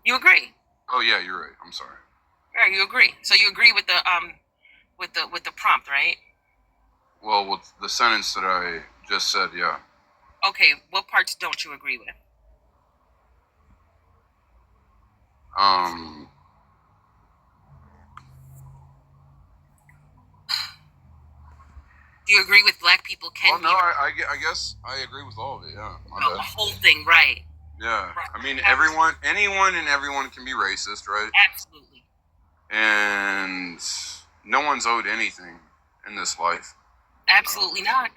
You agree? Oh yeah, you're right. I'm sorry. Yeah, you agree. So you agree with the prompt, right? Well, with the sentence that I just said, yeah. Okay, what parts don't you agree with? Um. Do you agree with black people Well, can no, be I guess I agree with all of it. Yeah, my the bad. whole thing, right? Yeah, Right. I mean, Absolutely. anyone, and everyone can be racist, right? Absolutely. And no one's owed anything in this life. Absolutely not.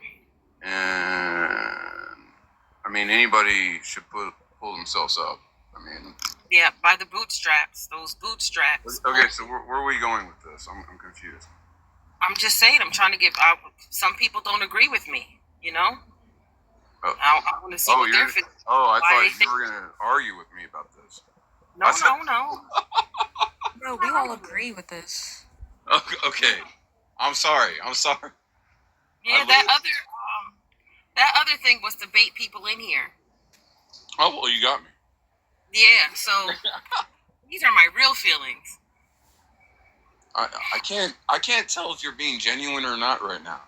And I mean, anybody should pull themselves up. I mean, Yeah, by the bootstraps. Those bootstraps. okay. So where are we going with this? I'm confused. I'm just saying. I'm trying to give. Some people don't agree with me. You know. Oh, I want to see what they're feeling. I Why thought they you think. were gonna argue with me about this. No, no, no. No, we all agree with this. Okay. I'm sorry. Yeah, that other thing was to bait people in here. Oh well, you got me. Yeah. So these are my real feelings. I can't tell if you're being genuine or not right now.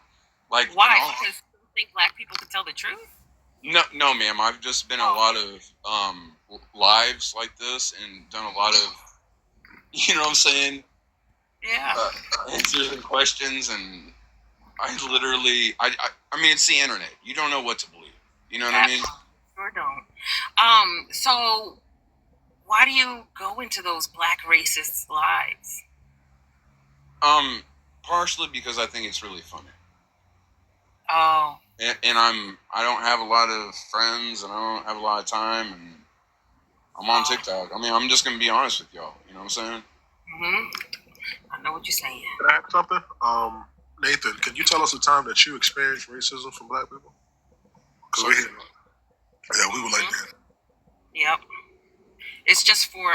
Like Why? Because you think black people can tell the truth? No, ma'am. I've just been a lot of lives like this and done a lot of, you know what I'm saying? Yeah. Answering questions, and I mean, it's the internet. You don't know what to believe. You know what I mean? Sure don't. So why do you go into those black racist lives? Partially because I think it's really funny. Oh. And I don't have a lot of friends, and I don't have a lot of time, and I'm on TikTok. I mean, I'm just gonna be honest with y'all. You know what I'm saying? I know what you're saying. Can I ask something? Nathan, can you tell us a time that you experienced racism from black people? Because we hear, yeah, we would like that. Yep. It's just for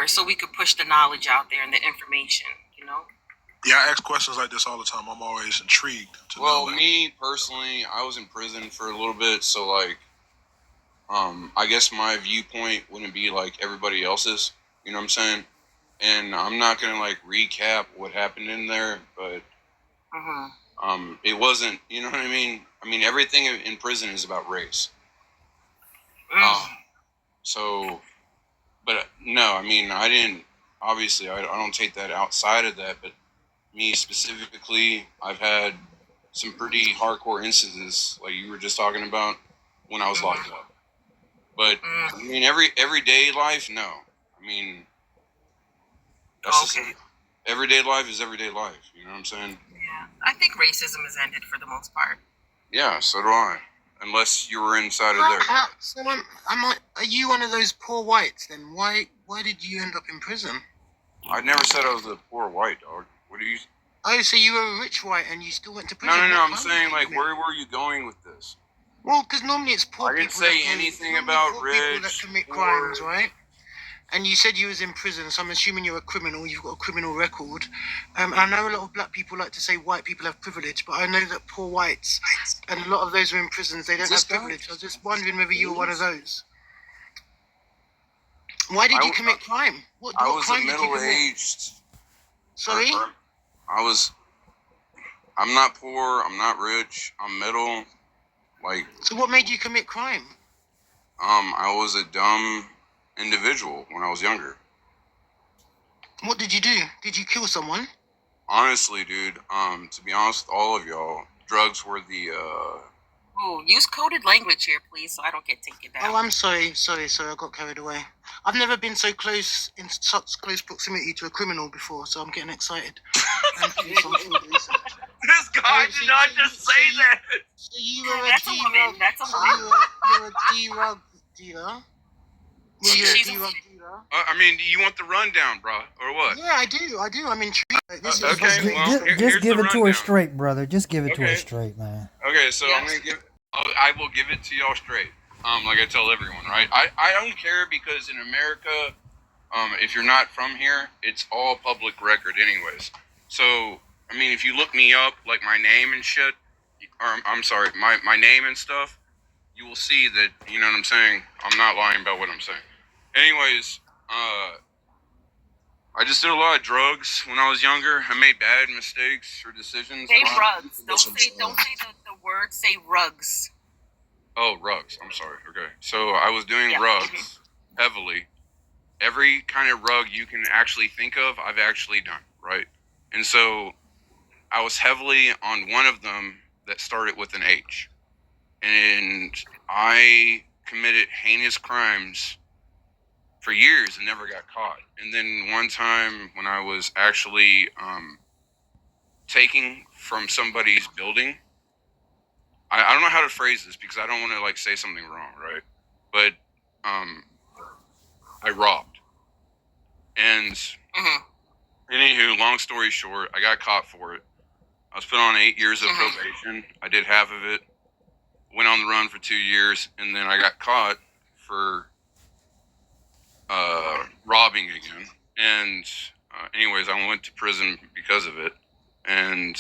so we could push the knowledge out there and the information, you know? Yeah, I ask questions like this all the time. I'm always intrigued to know. Well, me personally, I was in prison for a little bit, so like, I guess my viewpoint wouldn't be like everybody else's. You know what I'm saying? And I'm not gonna like recap what happened in there, but it wasn't. You know what I mean? I mean, everything in prison is about race. So, but no, I mean, I didn't. Obviously, I don't take that outside of that, but me specifically, I've had some pretty hardcore instances, like you were just talking about, when I was locked up. But I mean, everyday life, no. I mean, that's just everyday life is everyday life. You know what I'm saying? Yeah, I think racism has ended for the most part. Yeah, so do I. Unless you were inside of there. So are you one of those poor whites then? Why did you end up in prison? I never said I was a poor white dog. What do you? Oh, so you were a rich white and you still went to prison? No. I'm saying, like, where were you going with this? Well, because normally it's poor people. I didn't say anything about rich people that commit crimes, right? And you said you was in prison, so I'm assuming you're a criminal. You've got a criminal record. I know a lot of black people like to say white people have privilege, but I know that poor whites and a lot of those who are in prisons, they don't have privilege. I was just wondering whether you were one of those. Why did you commit crime? What crime did you commit? Middle-aged. Sorry? I'm not poor. I'm not rich. I'm middle. Like. So what made you commit crime? I was a dumb individual when I was younger. What did you do? Did you kill someone? Honestly, dude, to be honest with all of y'all, drugs were the Oh, use coded language here, please, so I don't get taken down. Oh, I'm sorry, I got carried away. I've never been so close, in such close proximity to a criminal before, so I'm getting excited. This guy did not just say that. So you were you're a D-rug dealer? I mean, do you want the rundown, bro, or what? Yeah, I do. I'm intrigued. Just give it to her straight, brother. Just give it to her straight, man. Okay, so I will give it to y'all straight. Like I tell everyone, right? I don't care because in America, if you're not from here, it's all public record anyways. So, I mean, if you look me up, like my name and shit, or I'm sorry, my name and stuff, you will see that, you know what I'm saying? I'm not lying about what I'm saying. anyways, I just did a lot of drugs when I was younger. I made bad mistakes or decisions. Say rugs. Don't say the word. Say rugs. Oh, rugs. I'm sorry. Okay. So I was doing rugs heavily. Every kind of rug you can actually think of, I've actually done, right? And so I was heavily on one of them that started with an H. And I committed heinous crimes for years and never got caught. And then one time when I was actually taking from somebody's building, I don't know how to phrase this because I don't want to like say something wrong, right? But I robbed. And anywho, long story short, I got caught for it. I was put on 8 years of probation. I did half of it. Went on the run for 2 years, and then I got caught for robbing again. And anyways, I went to prison because of it. And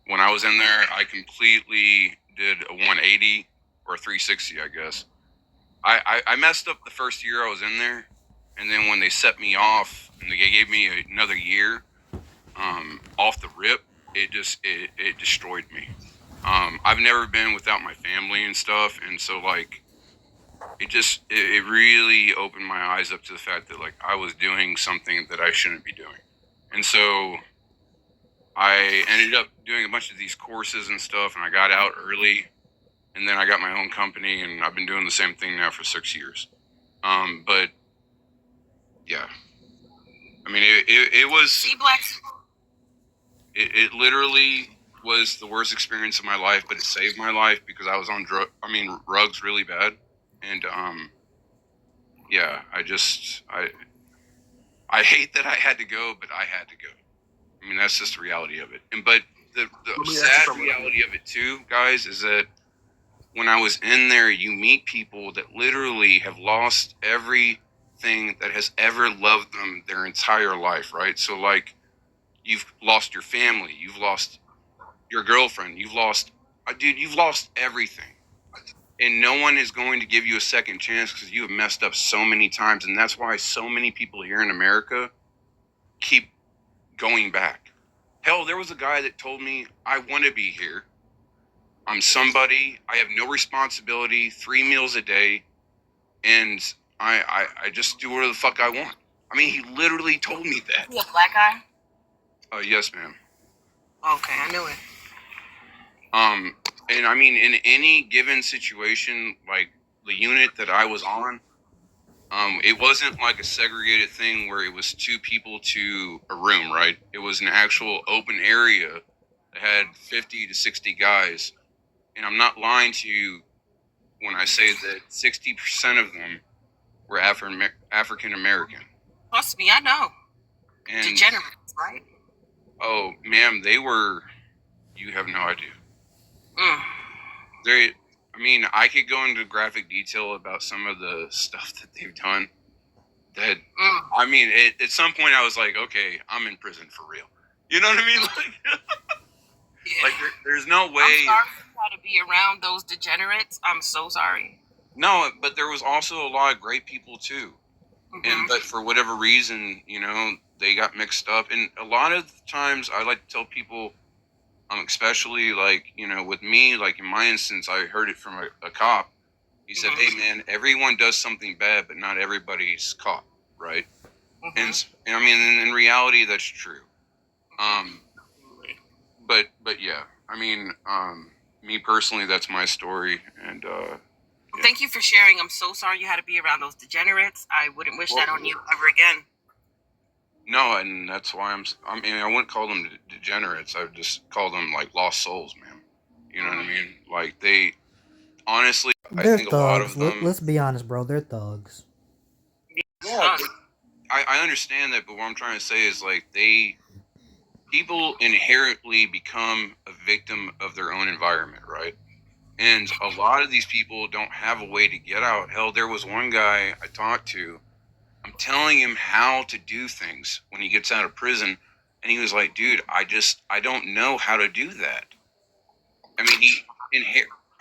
when I was in there, I completely did a 180 or a 360, I guess. I messed up the first year I was in there, and then when they set me off and they gave me another year off the rip, it destroyed me. I've never been without my family and stuff, and so like it really opened my eyes up to the fact that like I was doing something that I shouldn't be doing. And so I ended up doing a bunch of these courses and stuff, and I got out early, and then I got my own company, and I've been doing the same thing now for 6 years. But yeah, I mean, it was. See, blacks. It literally was the worst experience of my life, but it saved my life because I was on rugs really bad, and yeah, I hate that I had to go, but I had to go. I mean, that's just the reality of it. And but the sad reality of it too, guys, is that when I was in there, you meet people that literally have lost everything that has ever loved them their entire life, right? So like, you've lost your family, you've lost your girlfriend, you've lost, dude, you've lost everything. And no one is going to give you a second chance because you have messed up so many times. And that's why so many people here in America keep going back. Hell, there was a guy that told me, I want to be here. I'm somebody. I have no responsibility, 3 meals a day. And I just do whatever the fuck I want. I mean, he literally told me that. You a black guy? Yes, ma'am. Okay, I knew it. And I mean, in any given situation, like the unit that I was on, it wasn't like a segregated thing where it was 2 people to a room, right? It was an actual open area that had 50 to 60 guys. And I'm not lying to you when I say that 60% of them were African American. Trust me, I know. And degenerates, right? Oh, ma'am, they were. You have no idea. I mean, I could go into graphic detail about some of the stuff that they've done. That I mean, at some point, I was like, okay, I'm in prison for real. You know what I mean? Like there's no way. I'm sorry you had to be around those degenerates. I'm so sorry. No, but there was also a lot of great people too. And but for whatever reason, you know, they got mixed up. And a lot of times, I like to tell people, especially like, you know, with me, like in my instance, I heard it from a cop. He said, "Hey, man, everyone does something bad, but not everybody's caught, right?" And I mean, in reality, that's true. But yeah, I mean, me personally, that's my story, and yeah. Thank you for sharing. I'm so sorry you had to be around those degenerates. I wouldn't wish that on you ever again. No, and that's why I mean, I wouldn't call them degenerates. I would just call them like lost souls, man. You know what I mean? Like they, honestly, they're I think thugs. a lot of them. Let's be honest, bro. They're thugs. Yeah, I understand that, but what I'm trying to say is like people inherently become a victim of their own environment, right? And a lot of these people don't have a way to get out. Hell, there was one guy I talked to. I'm telling him how to do things when he gets out of prison, and he was like, "Dude, I don't know how to do that." I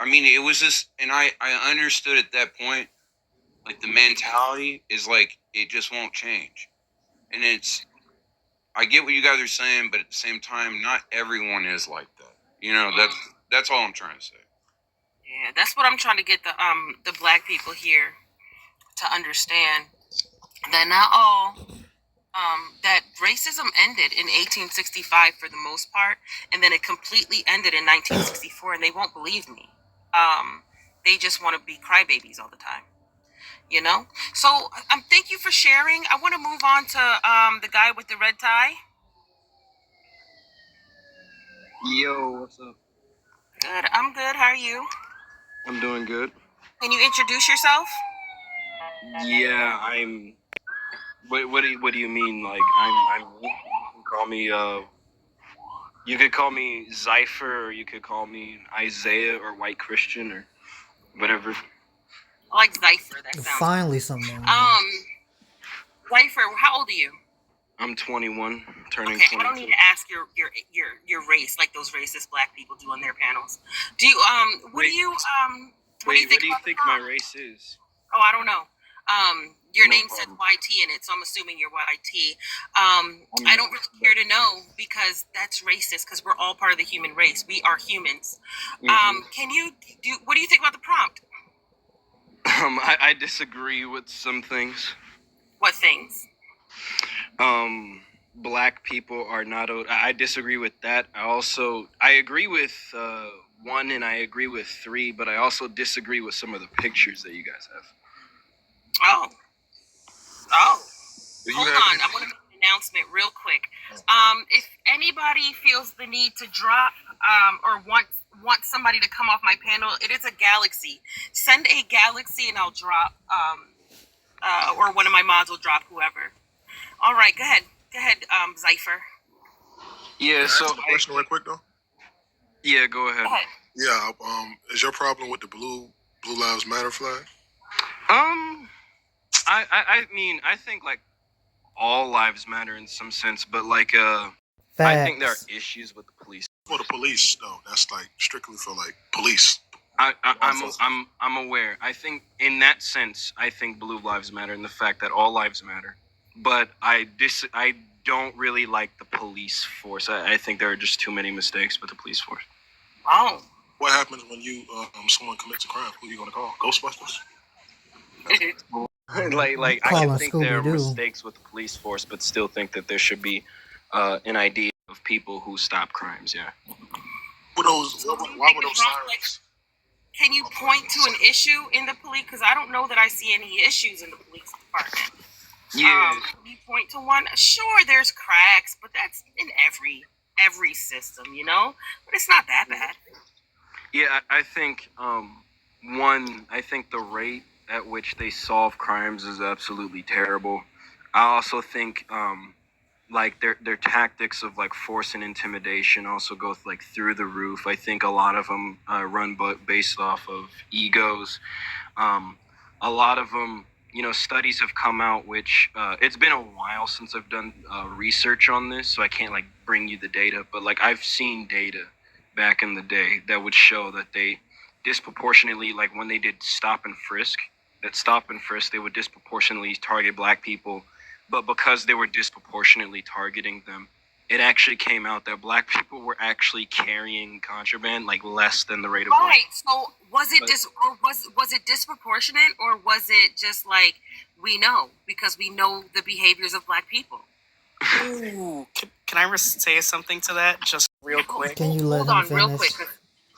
mean, it was just, and I understood at that point like the mentality is like it just won't change. And I get what you guys are saying, but at the same time, not everyone is like that. You know, that's all I'm trying to say. Yeah, that's what I'm trying to get the black people here to understand, that not all that racism ended in 1865 for the most part, and then it completely ended in 1964, and they won't believe me. They just want to be crybabies all the time, you know. So thank you for sharing. I want to move on to the guy with the red tie. Yo, what's up? Good. I'm good. How are you? I'm doing good. Can you introduce yourself? Yeah, I'm. What do you mean? Like I'm. You can call me. You could call me Zypher, or you could call me Isaiah, or White Christian, or whatever. I like Zypher. That sounds Finally, good. something. Zypher, how old are you? I'm 21, turning Okay, 22. I don't need to ask your race like those racist black people do on their panels. Do you what do you What do you about think the my prom? race is? Oh, I don't know. Your No name said problem. YT in it, so I'm assuming you're YT. I don't really care to know because that's racist because we're all part of the human race. We are humans. Can you what do you think about the prompt? I disagree with some things. What things? Black people are not. I disagree with that. I agree with 1 and I agree with 3, but I also disagree with some of the pictures that you guys have. Oh. Do you Hold have on, any- I want to make an announcement real quick. If anybody feels the need to drop or want somebody to come off my panel, it is a galaxy. Send a galaxy and I'll drop or one of my mods will drop whoever. All right, go ahead, Zypher. Yeah. Can I So ask a question right quick though? yeah, go ahead. Go ahead. Yeah. Is your problem with the Blue Lives Matter flag? I mean, I think like all lives matter in some sense, but like Facts. I think there are issues with the police. For the police though, that's like strictly for like police. I'm aware. I think in that sense, I think blue lives matter in the fact that all lives matter. But I don't really like the police force. I think there are just too many mistakes with the police force. Oh. What happens when someone commits a crime? Who are you gonna call? Ghostbusters? like I Calling can think there are Scooby-Doo. mistakes with the police force, but still think that there should be an idea of people who stop crimes. Yeah. Why would those sirens? Can you point to an issue in the police? Because I don't know that I see any issues in the police department. Yeah. Can you point to one? Sure, there's cracks, but that's in every system, you know. But it's not that bad. Yeah, I think I think the rate at which they solve crimes is absolutely terrible. I also think like their tactics of like force and intimidation also go like through the roof. I think a lot of them run based off of egos. A lot of them, studies have come out which it's been a while since I've done research on this, so I can't like bring you the data, but like I've seen data back in the day that would show that they disproportionately, like when they did stop and frisk, they would disproportionately target black people, but because they were disproportionately targeting them, it actually came out that black people were actually carrying contraband like less than the rate of Right. So was it was it disproportionate, or was it just like we know because we know the behaviors of black people? Ooh, can I say something to that just real quick? Can you let Hold him on, real finish? quick.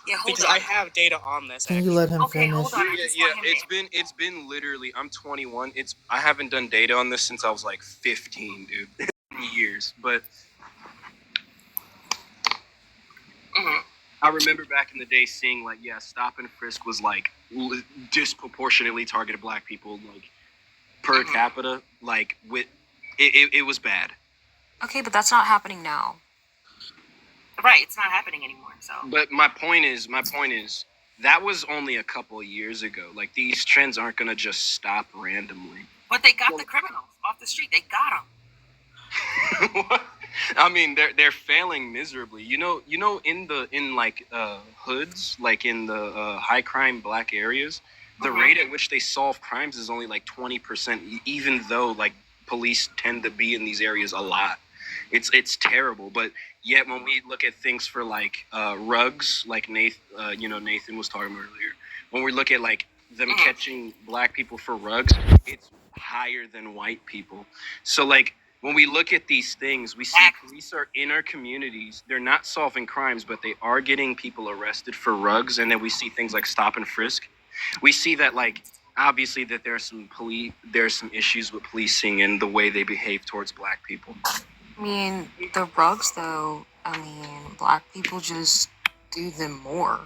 Yeah, hold Because on. I have data on this. Can actually. you let him Okay, finish? hold on. I just want him to- It's been literally. I'm 21. I haven't done data on this since I was like 15, dude. Years, but I remember back in the day seeing like, yeah, stop and frisk was like disproportionately targeted black people, like per capita, like with it was bad. Okay, but that's not happening now. Right, it's not happening anymore. So. But my point is, that was only a couple of years ago. Like these trends aren't gonna just stop randomly. But they got the criminals off the street. They got them. What? I mean, they're failing miserably. In hoods, like in the high crime black areas, the rate at which they solve crimes is only like 20%, even though like police tend to be in these areas a lot. It's terrible. But yet when we look at things for like rugs, like Nathan was talking about earlier, when we look at like them catching black people for rugs, it's higher than white people. So like when we look at these things, we see police are in our communities. They're not solving crimes, but they are getting people arrested for rugs. And then we see things like stop and frisk. We see that like obviously that there's some issues with policing and the way they behave towards black people. I mean, the rugs, though, I mean, black people just do them more.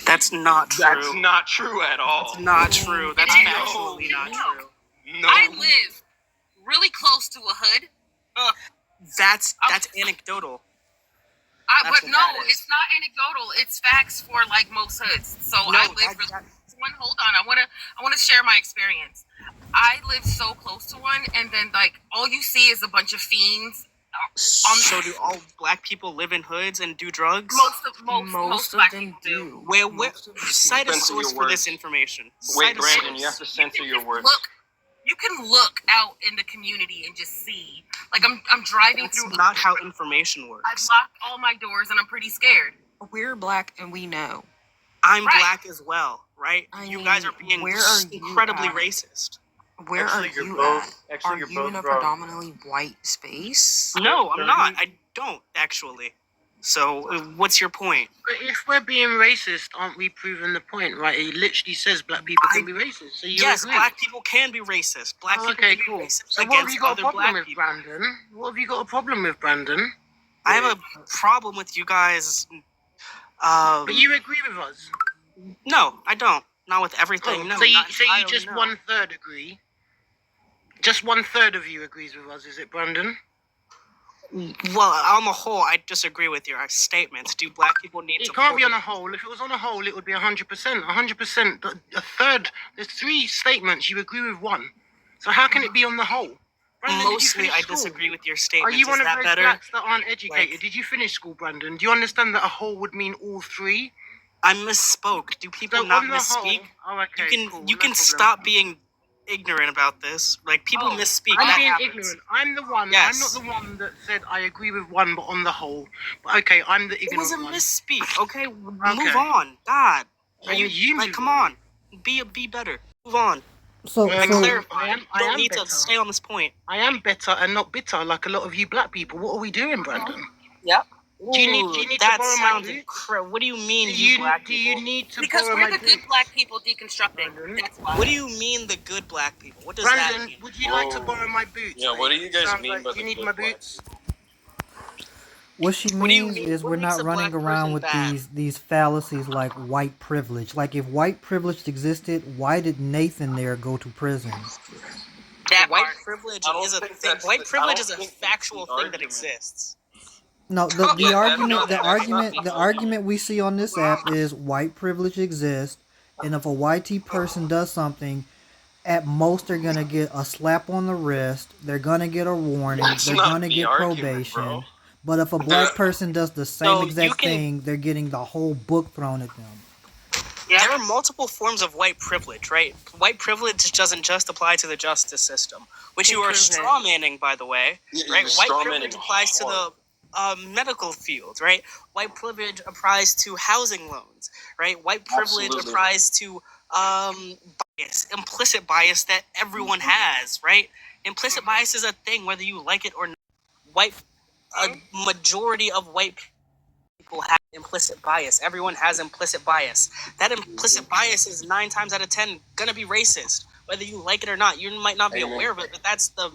That's not true. That's not true at all. That's not true. That's No. absolutely not true. No. I live really close to a hood. That's anecdotal. But what no, that is. it's not anecdotal. It's facts for like most hoods. So No, I live really close to one. Hold on, I wanna share my experience. I live so close to one, and then like all you see is a bunch of fiends. So do all black people live in hoods and do drugs? Most of black them people do. Where cite a Censor source your for this words. information. Wait, Cite a Brandon, source. you have to censor your words. You can look out in the community and just see. Like I'm driving That's through. not how information works. I've locked all my doors and I'm pretty scared. We're black and we know. I'm Right. black as well, right? You guys are being where are you incredibly at? racist. Where Actually, are you're you both- at? actually, Are you're you in both a wrong. predominantly white space? No, I'm not. I don't, actually. So, what's your point? But if we're being racist, aren't we proving the point, right? It literally says black people can be racist. So you Yes, agree? black people can be racist. Black people Okay, can cool. be racist So what have against you got a other problem black with, people. Brandon? What have you got a problem with, Brandon? I have a problem with you guys. But you agree with us. No, I don't. Not with everything. No. so you not entirely, just no. 1/3 agree. Just 1/3 of you agrees with us, is it, Brandon? Well, on the whole, I disagree with your statements. Do black people need It to? can't be on a whole. If it was on a whole, it would be 100%. 100%. A third. There's 3 statements. You agree with 1. So how can it be on the whole? Brandon, did you Mostly, finish I school? disagree with your Are statements. you one Is of that those better? blacks that aren't educated? Like- Did you finish school, Brandon? Do you understand that a whole would mean all 3? I misspoke. Do people So not on the misspeak? whole, okay, You cool, can no problem. stop being ignorant about this. Like people misspeak. I'm that being happens. ignorant. I'm the one. Yes. I'm not the one that said I agree with 1, but on the whole. But okay, I'm the It ignorant was a one. misspeak. Okay, move on. God, Are you like? move Come on? on, be better. Move on. So, Like so clarify. I am You don't need better. to stay on this point. I am better and not bitter like a lot of you black people. What are we doing, Brandon? Yep. Do you need to that borrow my sounds boots? incredible. What do you mean, Do you black do people? you need to Because borrow we're my the good boots? black people deconstructing. That's why. What do you mean, the good black people? What does that Brandon, mean? would you like to borrow my boots? Yeah, what do you guys Sounds mean like by you the need good my black boots? what she What do you means mean? is What we're makes not a running black around person with bad? these fallacies like white privilege. Like if white privilege existed, why did Nathan there go to prison? That White part. privilege I don't is a think thing. that's White the- I privilege don't is a think that's factual the thing that argument. exists. No, the Yeah, argument that's not the the argument we see on this app is white privilege exists, and if a YT person does something, at most they're gonna get a slap on the wrist, they're gonna get a warning, That's they're not gonna the get argument, probation. bro. But if a black person does the same So you exact can- thing, they're getting the whole book thrown at them. There are multiple forms of white privilege, right? White privilege doesn't just apply to the justice system, which you are straw manning, by the way. Yeah, Right? you're White strawmanning privilege applies to the medical field, right? White privilege applies to housing loans, right? White privilege Absolutely. applies to bias, implicit bias that everyone has, right? Implicit bias is a thing, whether you like it or not. A majority of white people have implicit bias. Everyone has implicit bias. That implicit bias is 9 times out of 10 gonna be racist, whether you like it or not. You might not be Amen. aware of it, but that's the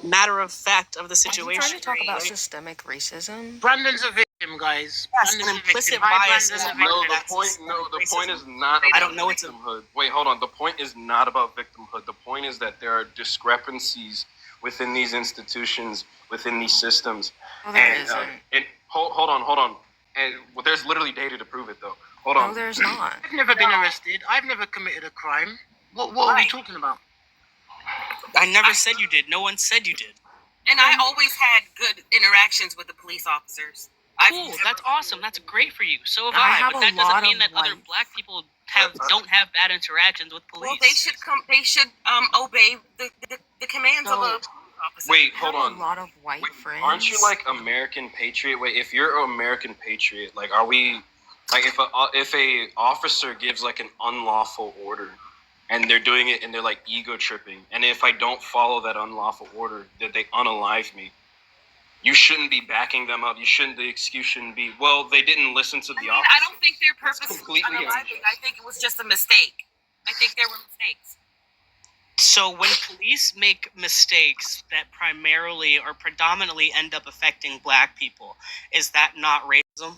matter of fact of the Are you situation. trying to talk about right? systemic racism? Brandon's a victim, guys. Yes, Brandon's an a implicit victim. Hi, bias Brandon's is a part victim. of No, that the system. point is not I about don't know it's a- victimhood. Wait, hold on. The point is not about victimhood. The point is that there are discrepancies within these institutions, within these systems. No, there and isn't. hold on. And well, there's literally data to prove it, though. Hold on. No, there's not. I've never been arrested. I've never committed a crime. What are we Right. talking about? I never said you did. No one said you did. And I always had good interactions with the police officers. Cool, that's awesome. That's great for you. So have I I. have But a that lot doesn't mean of that other white- black people don't have bad interactions with police. Well, they should obey the commands of a police officer. Wait, I hold have on. a lot of white friends. Aren't you like American Patriot? Wait, if you're an American Patriot, like, are we like if a officer gives like an unlawful order, and they're doing it and they're like ego tripping, and if I don't follow that unlawful order, that they unalive me, you shouldn't be backing them up. The excuse shouldn't be, well, they didn't listen to the officer. I don't think they're purposely completely unaliving. I think it was just a mistake. I think there were mistakes. So when police make mistakes that primarily or predominantly end up affecting black people, is that not racism?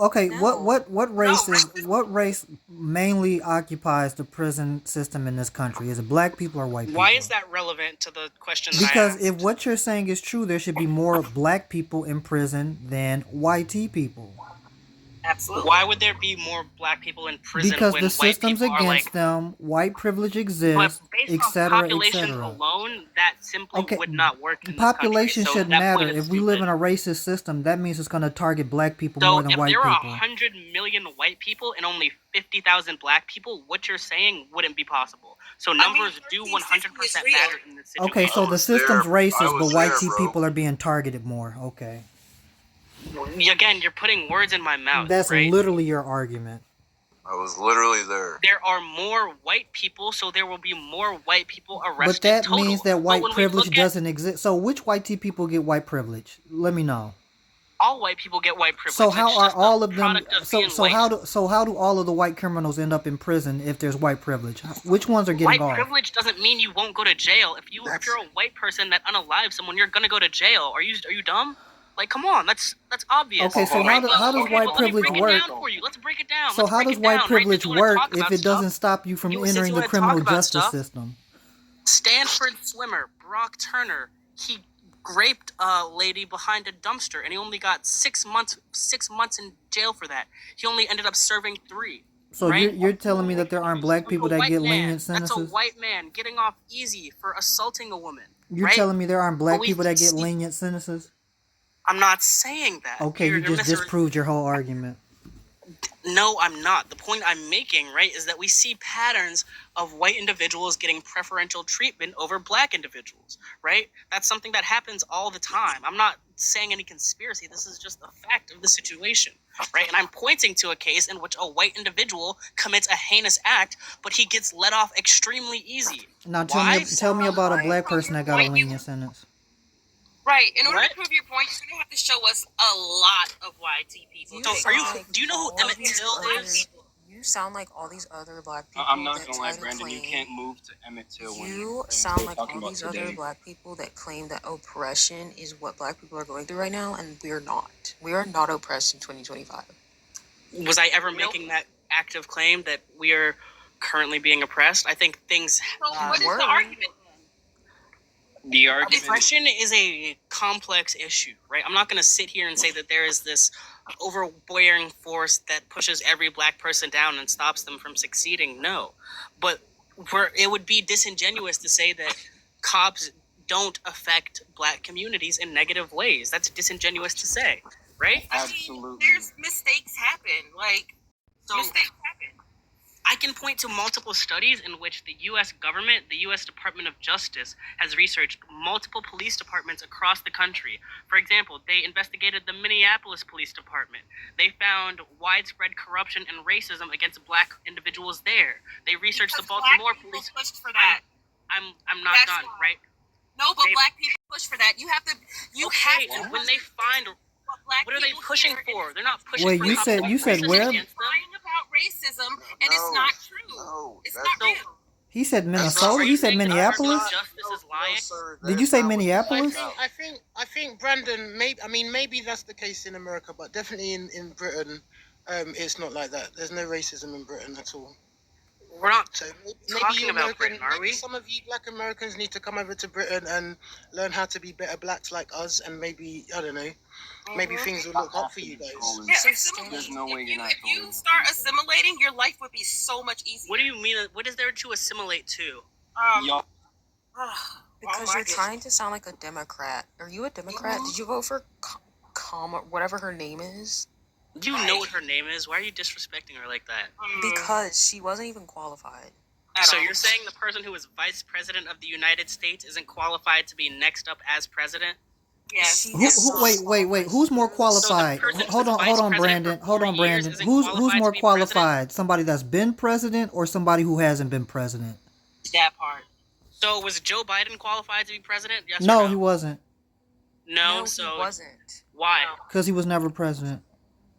Okay, No. what race mainly occupies the prison system in this country? Is it black people or white people? Why is that relevant to the question that I Because asked? if what you're saying is true, there should be more black people in prison than white people. Absolutely. Why would there be more black people in prison Because when the white system's people are against like, them, white privilege but exists, based on etc., population etc. alone, that simply Okay, would not work in population this country. So shouldn't that point matter. is If we live in stupid. a racist system, that means it's going to target black people So more than if white there are people. 100 million white people and only 50,000 black people, what you're saying wouldn't be possible. So numbers do 100% matter in this situation. Okay, so the was system's there. racist, I but was white there, bro. people are being targeted more. Okay. Again, you're putting words in my mouth, That's right? literally your argument. I was literally there. There are more white people, so there will be more white people arrested But that total. means that But white when we privilege look at doesn't exist. So which white people get white privilege? Let me know. all white people get white privilege. So how It's are just a all of them? product of being white. How do all of the white criminals end up in prison if there's white privilege? Which ones are getting White off? privilege doesn't mean you won't go to jail. If you're a white person that unalives someone, you're gonna go to jail. Are you dumb? Like, come on, that's obvious. Okay, so right? how does white privilege Let me work? break it down for you. Let's break it down. So Let's how break does it white down, privilege right? Since you wanna work talk if about it doesn't stuff, stop you from since entering you the wanna criminal talk about justice stuff, system? Stanford swimmer Brock Turner, he raped a lady behind a dumpster, and he only got 6 months in jail for that. He only ended up serving 3. So right? you're telling me that there aren't black people that get lenient That's a sentences? white man getting off easy for assaulting a woman. You're right? telling me there aren't black But we people that get see- lenient sentences? I'm not saying that. Okay, you just disproved your whole argument. No, I'm not. The point I'm making, right, is that we see patterns of white individuals getting preferential treatment over black individuals, right? That's something that happens all the time. I'm not saying any conspiracy. This is just a fact of the situation, right? And I'm pointing to a case in which a white individual commits a heinous act, but he gets let off extremely easy. Now tell me about a black person that got a lenient sentence. Right. In order What? to prove your point, you're gonna have to show us a lot of YT people. Do you know who all Emmett these Till other- is? You sound like all these other black people. I'm not that gonna try lie, to Brandon. You claim- can't move to Emmett Till when You you're sound like talking all about these today. other black people that claim that oppression is what black people are going through right now, and we're not. We are not oppressed in 2025. Was I ever making that active claim that we are currently being oppressed? I think things. So what is word. the argument? The argument. Oppression is a complex issue, right? I'm not going to sit here and say that there is this overbearing force that pushes every black person down and stops them from succeeding. No, but it would be disingenuous to say that cops don't affect black communities in negative ways. That's disingenuous to say, right? Absolutely. There's mistakes happen. Mistakes happen. I can point to multiple studies in which the U.S. government, the U.S. Department of Justice, has researched multiple police departments across the country. For example, they investigated the Minneapolis Police Department. They found widespread corruption and racism against black individuals there. They researched the Baltimore Black people Police. pushed for that. I'm not That's done, why. right? No, but They- black people push for that. You have to. Okay, and when they find, Black what are they people pushing here for? in They're not pushing Wait, for you cops said- to you be said racist where? against them. lying about racism, and it's not true. No, It's that's- not real. He said So Minnesota. are He you said saying that Minneapolis. Justice is lying? sir, Did that you is say not what he Minneapolis? said. I think Brandon. Maybe that's the case in America, but definitely in Britain, it's not like that. There's no racism in Britain at all. We're not So talking you about Britain, are we? Some of you Black Americans need to come over to Britain and learn how to be better blacks like us, and maybe I don't know, maybe things will look up for you guys. Yeah, So assimilate. There's no way you're not If you going start assimilating, your life would be so much easier. What do you mean? What is there to assimilate to? Y'all, Because you're trying to sound like a Democrat. Are you a Democrat? Did you vote for whatever her name is? You know what her name is. Why are you disrespecting her like that? Because she wasn't even qualified. So you're saying the person who is vice president of the United States isn't qualified to be next up as president? Yes. Wait. Who's more qualified? So the person Hold who's on, vice Brandon. president for Hold on, 4 years Brandon. isn't Who's qualified more to be president? qualified? Somebody that's been president or somebody who hasn't been president? That part. So was Joe Biden qualified to be president? Yes or No, no? he wasn't. No, he so wasn't. why? Because he was never president.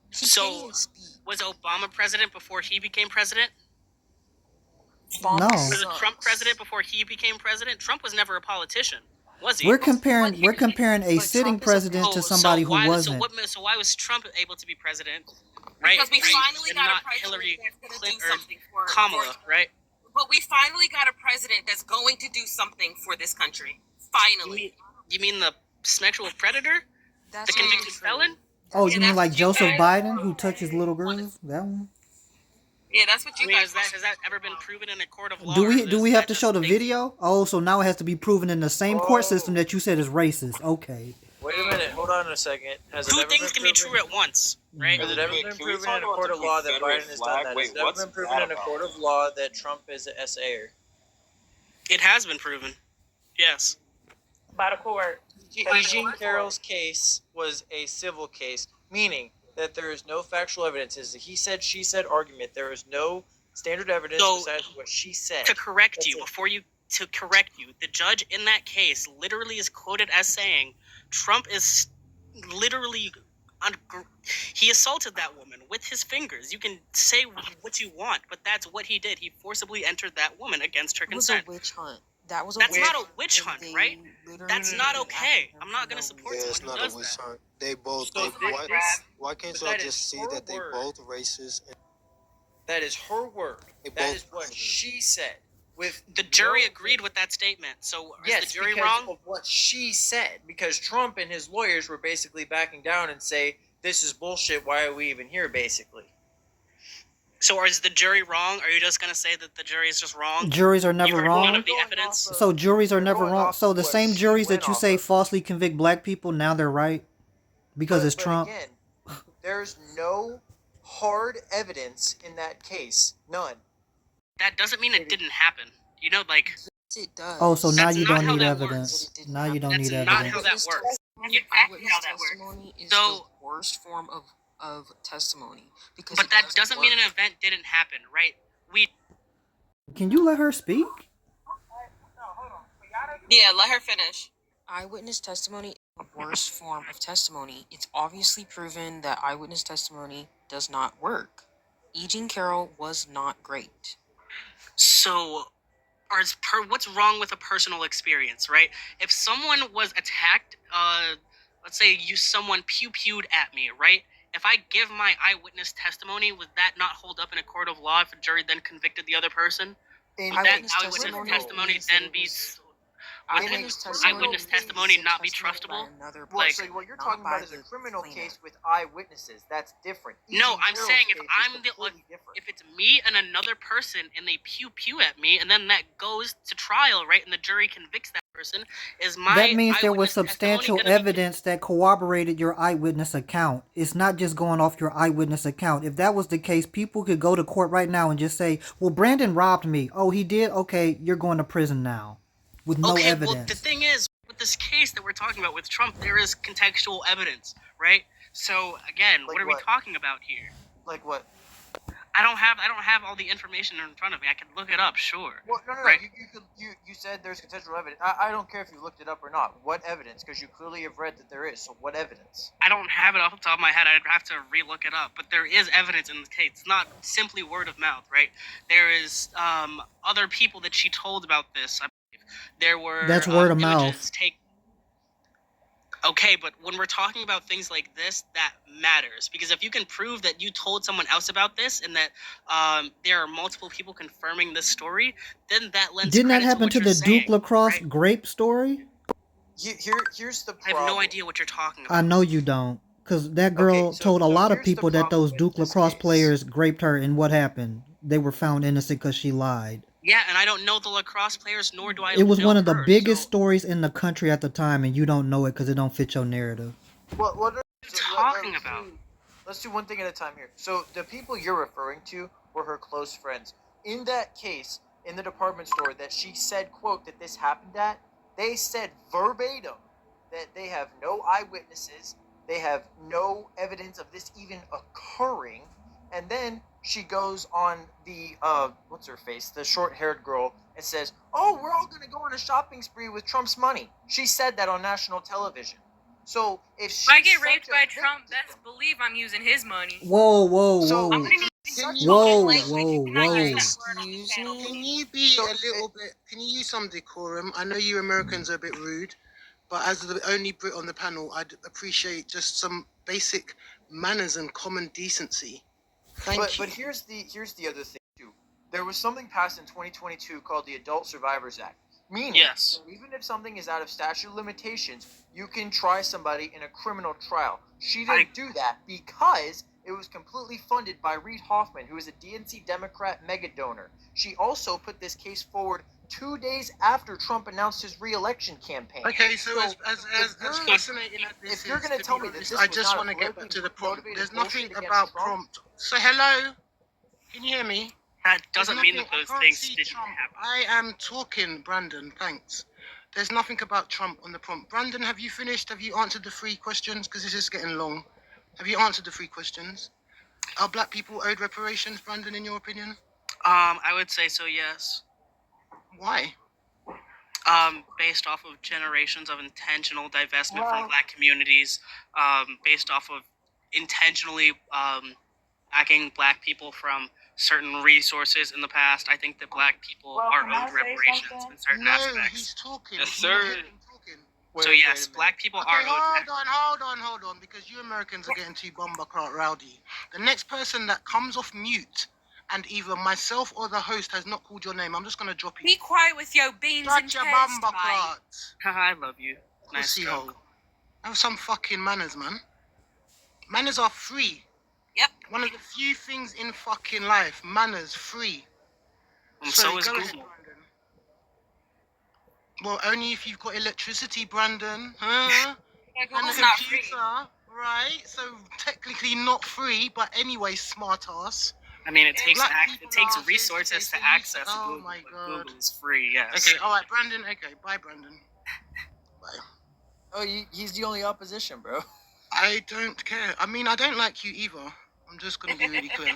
He So- can't even speak. Was Obama president before he became president? Obama No. Was sucks. Trump president before he became president? Trump was never a politician, was he? We're comparing a But sitting Trump is a- president to somebody who wasn't. So why was Trump able to be president? Right? Because we finally And got not a president Hillary that's going to do Clinton or something for Kamala, right? But we finally got a president that's going to do something for this country. Finally. You mean the sexual predator? That's The not convicted true. felon? Oh, Yeah, you mean that's like what you Joseph guys- Biden who touches little girls? That one? Yeah, that's what I you mean, guys. has that ever been proven in a court of law? Do or we is have that to just show the fake? video? Oh, so now it has to be proven in the same court system that you said is racist. Okay. Wait a minute, hold on a second. Has it Two ever things been can be proven? true at once, right? Has it ever Wait, been can we proven talk in a about court the of law that Confederate Biden has flag? done that? Wait, Has it ever what's been proven that in a about? court of law that Trump is an SAer? It has been proven. Yes. By the court. Eugene Carroll's case was a civil case, meaning that there is no factual evidence. It's a he said, she said argument. There is no standard evidence So, besides what she said. To correct That's you, it. the judge in that case literally is quoted as saying, Trump is literally, he assaulted that woman with his fingers. You can say what you want, but that's what he did. He forcibly entered that woman against her It was a consent. witch hunt. That was a That's witch not a hunt, witch and hunt, they right? literally That's not went okay. after her I'm not for going to no support reason. Yeah, it's someone not who a does witch that. hunt. They both. So Why can't but y'all that just is see her that they word. both racist? That is her word. They That both is what racist. she said. With The jury no- agreed with that statement. So is Yes, the jury because wrong? of what she said. Because Trump and his lawyers were basically backing down and say, this is bullshit, why are we even here, basically? So is the jury wrong? Are you just going to say that the jury is just wrong? Juries are You never heard wrong. none of the evidence? So juries are They're never going wrong. off So of the what same she juries went that you off say of. falsely convict black people, now they're right because it's Trump. Again, there's no hard evidence in that case. None. That doesn't mean it didn't happen. You know, like, Yes, it does. Oh, so now That's you not don't how need that evidence. works. It didn't Now you don't That's need not evidence. how that Eyewitness works. testimony- That's exactly eyewitness how that works. testimony is So- the worst form of testimony because. But it that doesn't mean work. an event didn't happen, right? Can you let her speak? Yeah, let her finish. Eyewitness testimony is the worst form of testimony. It's obviously proven that eyewitness testimony does not work. Eugene Carroll was not great. So, what's wrong with a personal experience, right? If someone was attacked, let's say someone pew-pewed at me, right? If I give my eyewitness testimony, would that not hold up in a court of law if a jury then convicted the other person? In Would that Eyewitness eyewitness testimony testimony means then that it be... was- would Eyewitness that testimony eyewitness is testimony a not be testimony by trustable? another Well, Like- so person, what you're not talking by about is a the criminal plaintiff. case with eyewitnesses. That's different. No, Eugene I'm Carroll's saying if case is I'm the- completely different. If it's me and another person and they pew-pew at me and then that goes to trial, right, and the jury convicts that person, is my That means there was eyewitness testimony substantial gonna be- evidence that corroborated your eyewitness account. It's not just going off your eyewitness account. If that was the case, people could go to court right now and just say, well, Brandon robbed me. Oh, he did? Okay, you're going to prison now. With no okay, evidence. well, the thing is, with this case that we're talking about with Trump, there is contextual evidence, right? So, again, Like what are we what? talking about here? Like what? I don't have all the information in front of me. I can look it up, sure. Well, no. Right. You said there's contextual evidence. I don't care if you looked it up or not. What evidence? Because you clearly have read that there is. So what evidence? I don't have it off the top of my head. I'd have to re-look it up. But there is evidence in the case. It's not simply word of mouth, right? There is other people that she told about this. I believe there were That's word of images mouth. Okay, but when we're talking about things like this, that matters. Because if you can prove that you told someone else about this and that there are multiple people confirming this story, then that lends Didn't that credit happen what to you're the saying, Duke Lacrosse right? grape story? Here's the I problem. have no idea what you're talking about. I know you don't. Because that girl so- told a so lot of here's the people that problem those with Duke this Lacrosse case. players raped her, and what happened? They were found innocent because she lied. Yeah, and I don't know the lacrosse players, nor do I It was know one of the her, biggest so- stories in the country at the time, and you don't know it because it don't fit your narrative. What are you talking about? let's do one thing at a time here. So the people you're referring to were her close friends. In that case, in the department store that she said, quote, that this happened at, they said verbatim that they have no eyewitnesses, they have no evidence of this even occurring, and then she goes on the what's her face, the short-haired girl, and says, "Oh, we're all gonna go on a shopping spree with Trump's money." She said that on national television. So if If I get she's raped such a by victim- Trump, best believe I'm using his money. Whoa, whoa, So whoa. I'm gonna need you to Can use you- Whoa, language. whoa, You cannot use whoa. that word on the Excuse panel. me? Can you be So- a little bit? Can you use some decorum? I know you Americans are a bit rude, but as the only Brit on the panel, I'd appreciate just some basic manners and common decency. Thank you. But here's the other thing too. There was something passed in 2022 called the Adult Survivors Act, meaning Yes. that even if something is out of statute of limitations, you can try somebody in a criminal trial. She didn't do that because it was completely funded by Reid Hoffman, who is a DNC Democrat mega donor. She also put this case forward 2 days after Trump announced his re-election campaign. Okay, so as if you're- fascinating as this if you're is, gonna to tell be me that honest, this I was just not a want to get back politically to the prompt. motivated There's bullshit nothing against about Trump? prompt. So hello, can you hear me? That There's doesn't mean that nothing- I those can't things see didn't Trump. happen. I am talking, Brandon. Thanks. There's nothing about Trump on the prompt. Brandon, have you finished? Have you answered the 3 questions? Because this is getting long. Have you answered the 3 questions? Are black people owed reparations, Brandon, in your opinion? I would say so, yes. Why? Based off of generations of intentional divestment Well- from black communities, based off of intentionally backing black people from certain resources in the past. I think that black people Well, are can I owed say reparations something? in certain No, aspects. he's talking. Yes, Can you sir. hear him talking? So Wait a yes, minute. black people Okay, are owed. hold on, because you Americans are getting too bumbleclot rowdy. The next person that comes off mute and either myself or the host has not called your name, I'm just gonna drop you. Be quiet with your beans and Shut your toast, mate. bumbleclot. I love you. Nice Pussy joke. hole. Have some fucking manners, man. Manners are free. Yep. One of the few things in fucking life. Manners free. And Sorry, so is go ahead, Google. Brandon. Well, only if you've got electricity, Brandon. Huh? Yeah, And a Google's not free. computer, right? So technically not free, but anyway, smart ass. I mean, it takes Black people it takes are resources so to access oh Google. my but God. Google is free. Yes. Okay, all right, Brandon. Okay, bye, Brandon. Bye. Oh, he's the only opposition, bro. I don't care. I mean, I don't like you either. I'm just gonna be really clear.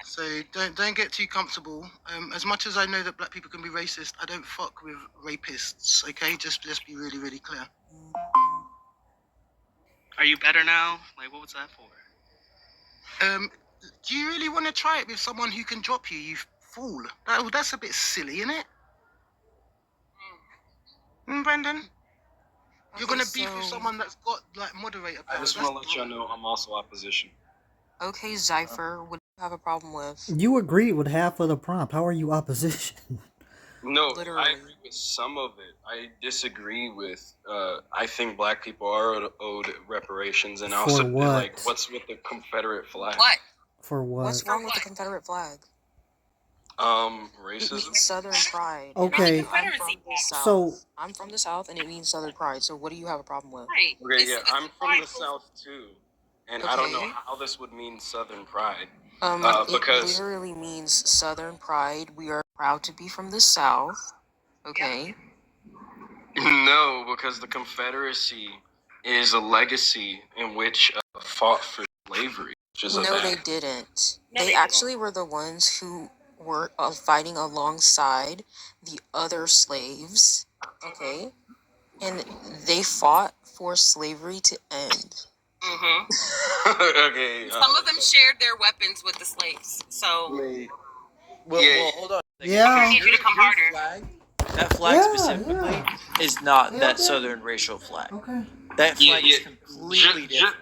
So don't get too comfortable. As much as I know that black people can be racist, I don't fuck with rapists. Okay, just let's be really, really clear. Are you better now? Like, what was that for? Do you really want to try it with someone who can drop you? You fool. That's a bit silly, isn't it? Brendan, you're Okay, gonna beef with so- someone that's got like moderator I power. just want to let y'all know I'm also opposition. Okay, Zypher, what do you have a problem with? You agreed with half of the prompt. How are you opposition? No, Literally. I agree with some of it. I disagree with. I think black people are owed reparations, and For also what? like, what's with the Confederate flag? What? For what? What's wrong with the Confederate flag? It Racism. means Southern pride. and Okay. I'm from the South. So- I'm from the South, and it means Southern pride. So what do you have a problem with? Right. Okay, It's- yeah, it's I'm from pride. the South too, and I don't know Okay. how this would mean Southern pride. It Because literally means Southern pride. We are proud to be from the South. Okay. no, because the Confederacy is a legacy in which fought for slavery, which is a No, bad. they didn't. No, They they actually were the ones who were fighting alongside the other slaves. Okay. And they fought for slavery to end. Mm-hmm. okay. Some of them shared their weapons with the slaves. So Well, Yeah. well, hold on. Yeah. I need you to come harder. That flag Yeah, specifically yeah. is not Yeah, that okay. southern racial flag. Okay. That Yeah, flag is yeah. completely Ju- ju- different.